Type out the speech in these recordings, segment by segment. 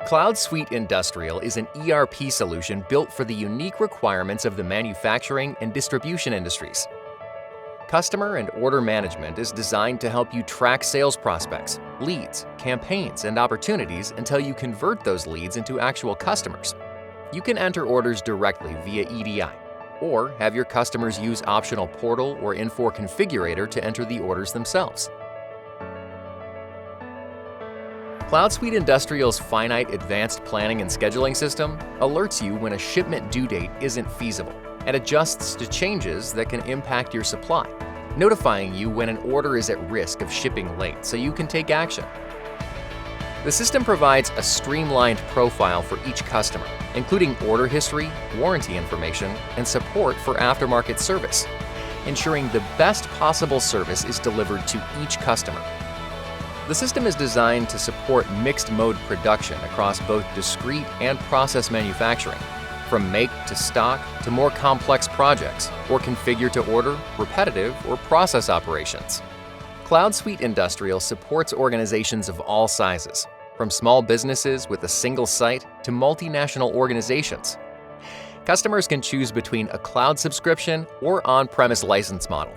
CloudSuite Industrial is an ERP solution built for the unique requirements of the manufacturing and distribution industries. Customer and order management is designed to help you track sales prospects, leads, campaigns, and opportunities until you convert those leads into actual customers. You can enter orders directly via EDI, or have your customers use optional portal or Infor configurator to enter the orders themselves. CloudSuite Industrial's finite advanced planning and scheduling system alerts you when a shipment due date isn't feasible and adjusts to changes that can impact your supply, notifying you when an order is at risk of shipping late so you can take action. The system provides a streamlined profile for each customer, including order history, warranty information, and support for aftermarket service, ensuring the best possible service is delivered to each customer. The system is designed to support mixed-mode production across both discrete and process manufacturing, from make to stock to more complex projects, or configure to order, repetitive, or process operations. CloudSuite Industrial supports organizations of all sizes, from small businesses with a single site to multinational organizations. Customers can choose between a cloud subscription or on-premise license model.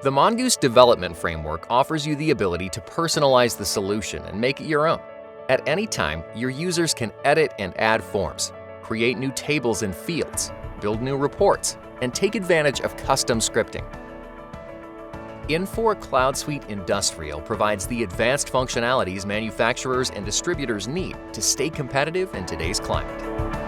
The Mongoose development framework offers you the ability to personalize the solution and make it your own. At any time, your users can edit and add forms, create new tables and fields, build new reports, and take advantage of custom scripting. Infor CloudSuite Industrial provides the advanced functionalities manufacturers and distributors need to stay competitive in today's climate.